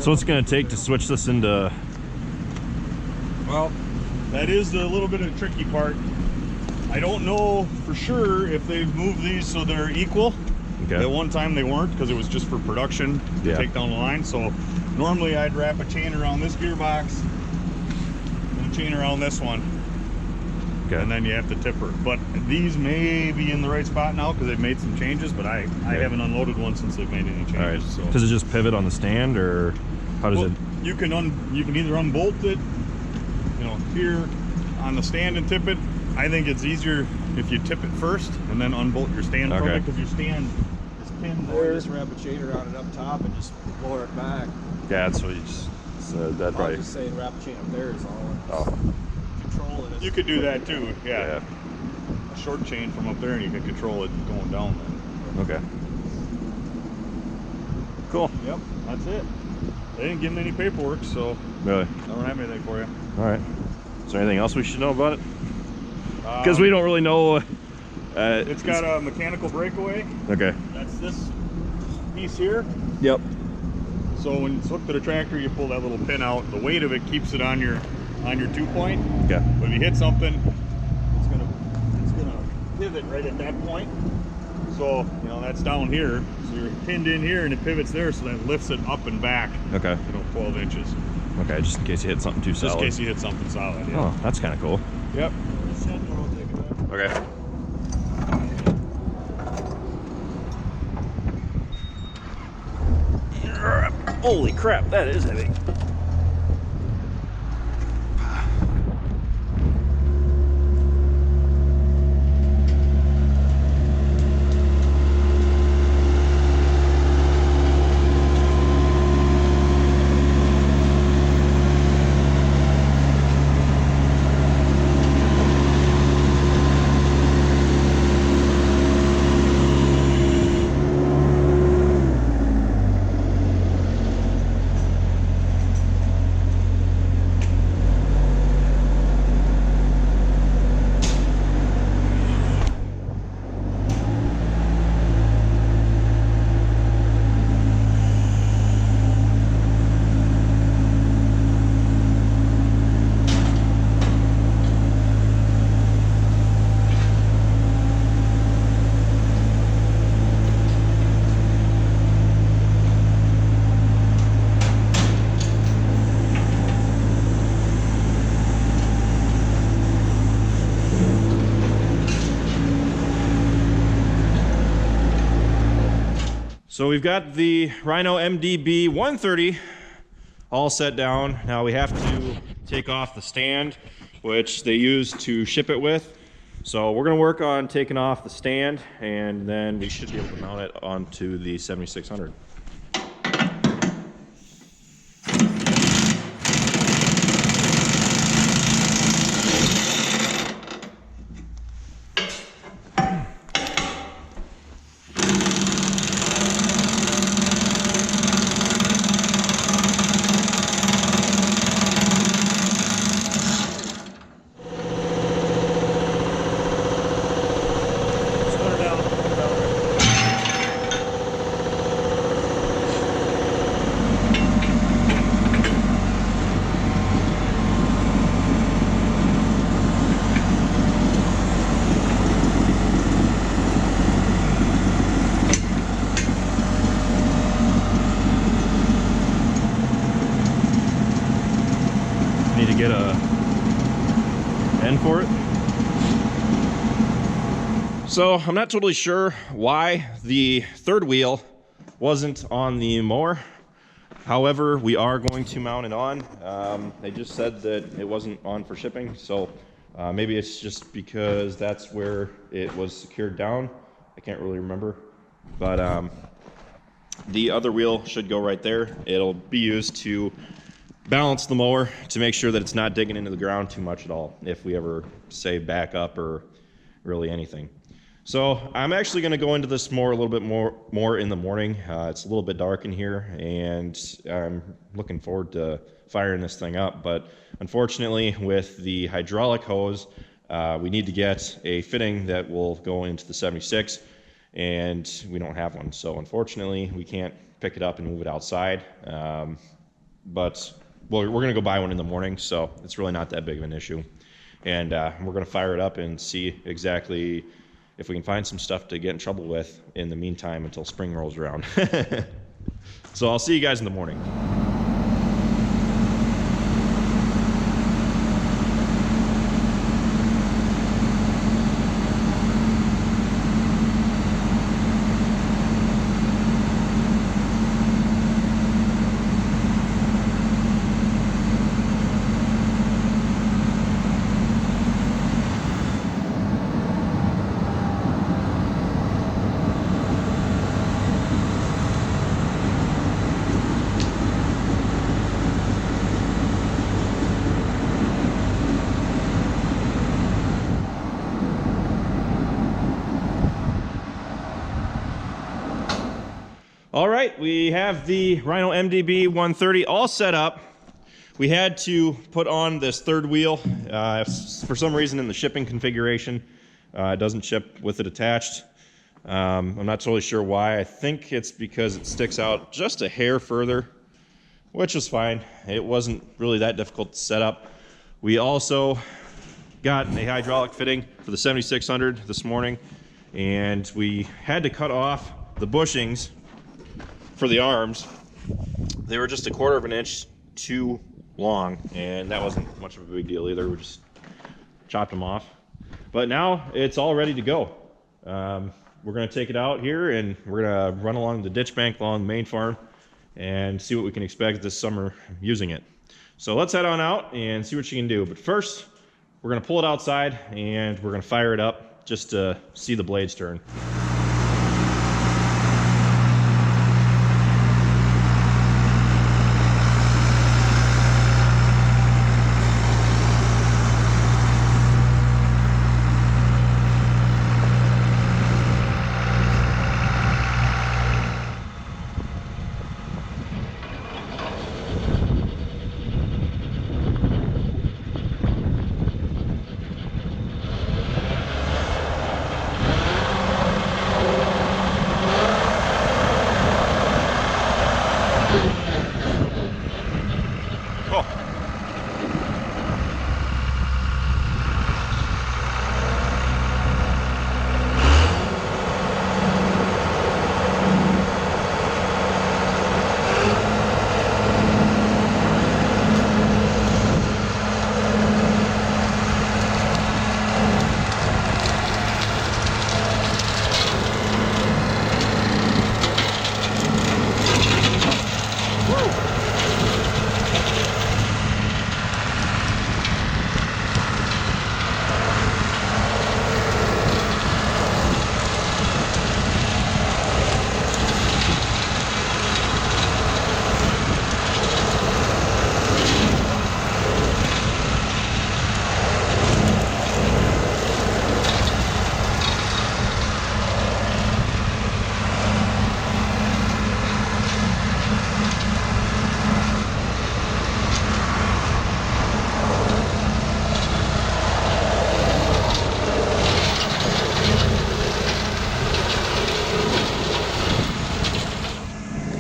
So what's it going to take to switch this into... Well, that is a little bit of the tricky part. I don't know for sure if they've moved these so they're equal. Okay. At one time they weren't because it was just for production to take down the line. So normally I'd wrap a chain around this gearbox and a chain around this one. Okay. And then you have to tip her. But these may be in the right spot now because they've made some changes, but I haven't unloaded one since they've made any changes. All right. So. Does it just pivot on the stand, or how does it? You can either unbolt it, you know, here on the stand and tip it. I think it's easier if you tip it first and then unbolt your stand from it, because your stand is pinned there. Or just wrap a chain around it up top and just lower it back. Yeah, that's what you just said. That I right. was just saying wrap a chain up there is all. Oh. Control it. You could do that too, yeah. A short chain from up there and you can control it going down then. Okay. Cool. Yep, that's it. They didn't give me any paperwork, so Really? I don't have anything for you. All right. Is there anything else we should know about it? Because we don't really know. It's got a mechanical breakaway. Okay. That's this piece here. Yep. So when it's hooked to the tractor, you pull that little pin out. The weight of it keeps it on your 2-point. Okay. But if you hit something, it's gonna pivot right at that point. So you know that's down here. So you're pinned in here, and it pivots there, so that lifts it up and back. Okay. You know, 12 inches. Okay, just in case you hit something too solid. Just in case you hit something solid. Yeah. Oh, that's kind of cool. Yep. Okay. Holy crap, that is heavy. So we've got the Rhino MDB130 all set down. Now we have to take off the stand, which they use to ship it with. So we're gonna work on taking off the stand, and then we should be able to mount it onto the 7600. Need to get a end for it. So I'm not totally sure why the third wheel wasn't on the mower. However, we are going to mount it on. They just said that it wasn't on for shipping, so maybe it's just because that's where it was secured down. I can't really remember, but the other wheel should go right there. It'll be used to balance the mower to make sure that it's not digging into the ground too much at all if we ever say back up or really anything. So I'm actually going to go into this a little bit more in the morning. It's a little bit dark in here, and I'm looking forward to firing this thing up. But unfortunately, with the hydraulic hose, we need to get a fitting that will go into the 76, and we don't have one. So unfortunately, we can't pick it up and move it outside. but we're going to go buy one in the morning, so it's really not that big of an issue. And we're going to fire it up and see exactly if we can find some stuff to get in trouble with in the meantime until spring rolls around. So I'll see you guys in the morning. All right, we have the Rhino MDB130 all set up. We had to put on this third wheel. For some reason in the shipping configuration, it doesn't ship with it attached. I'm not totally sure why. I think it's because it sticks out just a hair further, which is fine. It wasn't really that difficult to set up. We also got a hydraulic fitting for the 7600 this morning, and we had to cut off the bushings for the arms. They were just 1/4 of an inch too long, and that wasn't much of a big deal either. We just chopped them off. But now it's all ready to go. We're going to take it out here and we're going to run along the ditch bank along the main farm and see what we can expect this summer using it. So let's head on out and see what you can do. But first, we're going to pull it outside and we're going to fire it up just to see the blades turn.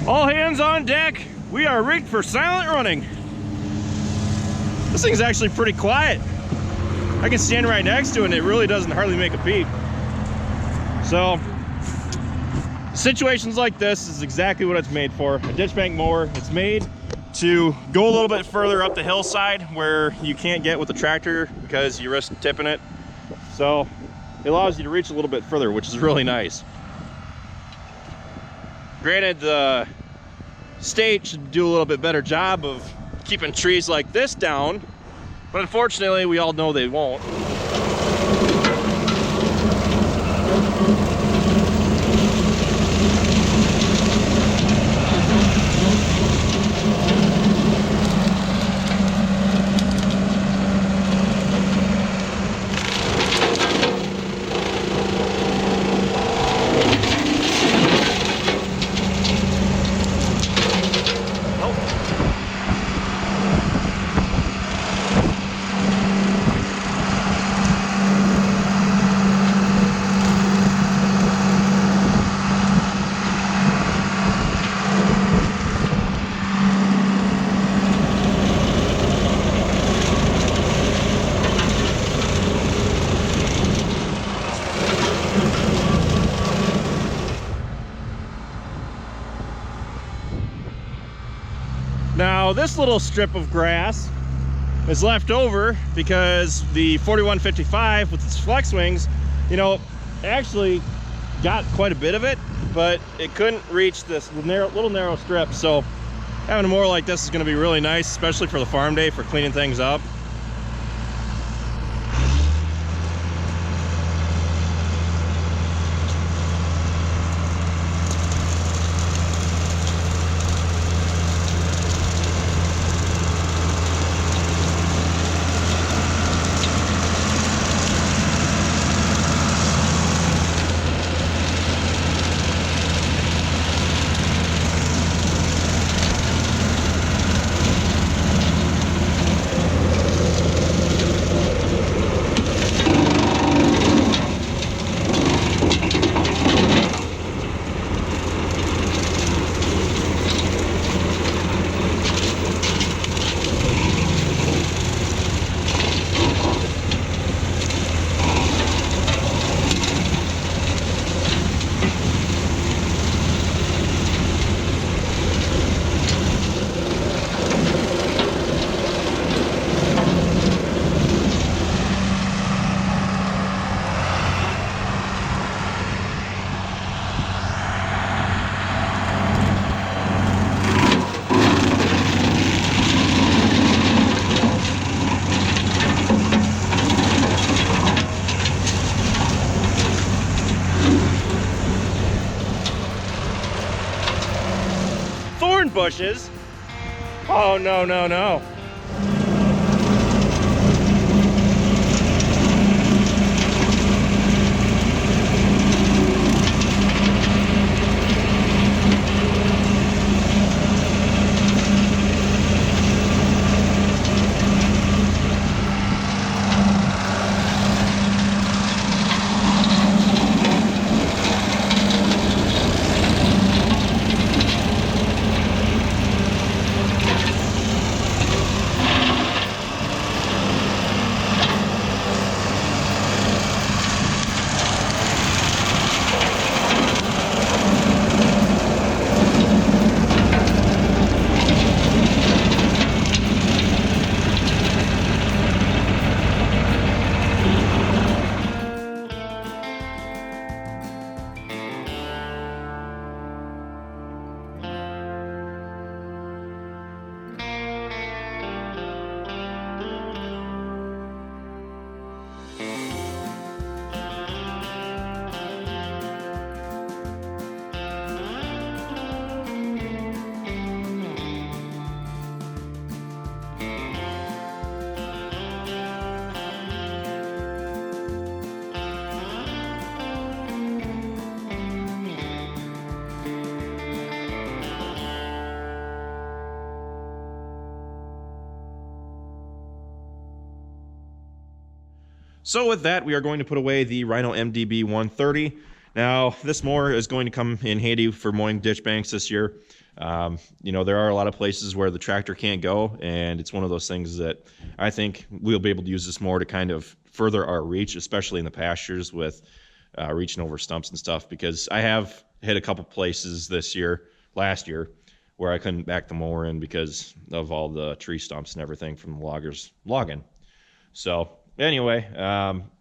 All hands on deck. We are rigged for silent running. This thing's actually pretty quiet. I can stand right next to it and it really doesn't hardly make a peep. So, situations like this is exactly what it's made for. A Ditchbank mower. It's made to go a little bit further up the hillside where you can't get with the tractor because you risk tipping it. So, it allows you to reach a little bit further, which is really nice. Granted, the state should do a little bit better job of keeping trees like this down, but unfortunately we all know they won't. Now this little strip of grass is left over because the 4155 with its flex wings, you know, actually got quite a bit of it, but it couldn't reach this little narrow strip. So having a mower like this is going to be really nice, especially for the farm day, for cleaning things up. Bushes. Oh, no, no, no. So with that, we are going to put away the Rhino MDB130. Now, this mower is going to come in handy for mowing ditch banks this year. You know, there are a lot of places where the tractor can't go, and it's one of those things that I think we'll be able to use this mower to kind of further our reach, especially in the pastures with reaching over stumps and stuff, because I have hit a couple places last year, where I couldn't back the mower in because of all the tree stumps and everything from the loggers logging. So anyway,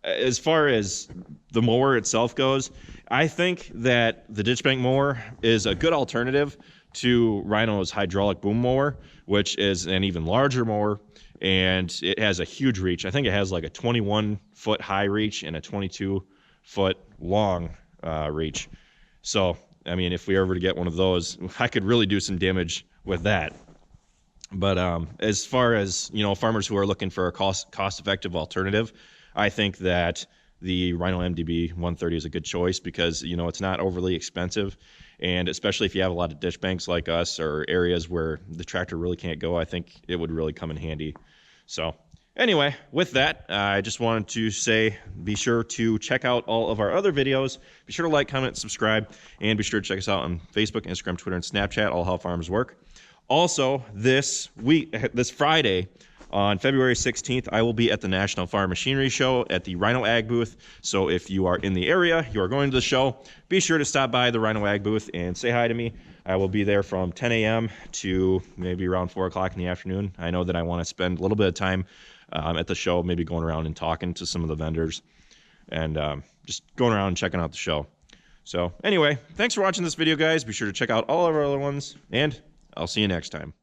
as far as the mower itself goes, I think that the Ditchbank mower is a good alternative to Rhino's hydraulic boom mower, which is an even larger mower, and it has a huge reach. I think it has like a 21-foot high reach and a 22-foot long reach. So, I mean, if we ever to get one of those, I could really do some damage with that. But as far as, you know, farmers who are looking for a cost-effective alternative, I think that the Rhino MDB130 is a good choice because, you know, it's not overly expensive. And especially if you have a lot of ditch banks like us or areas where the tractor really can't go, I think it would really come in handy. So anyway, with that, I just wanted to say be sure to check out all of our other videos. Be sure to like, comment, subscribe, and be sure to check us out on Facebook, Instagram, Twitter, and Snapchat, all How Farms Work. Also, this Friday, on February 16th, I will be at the National Farm Machinery Show at the Rhino Ag booth. So if you are in the area, you are going to the show, be sure to stop by the Rhino Ag booth and say hi to me. I will be there from 10 a.m. to maybe around 4 o'clock in the afternoon. I know that I want to spend a little bit of time at the show, maybe going around and talking to some of the vendors and just going around and checking out the show. So anyway, thanks for watching this video, guys. Be sure to check out all of our other ones, and I'll see you next time.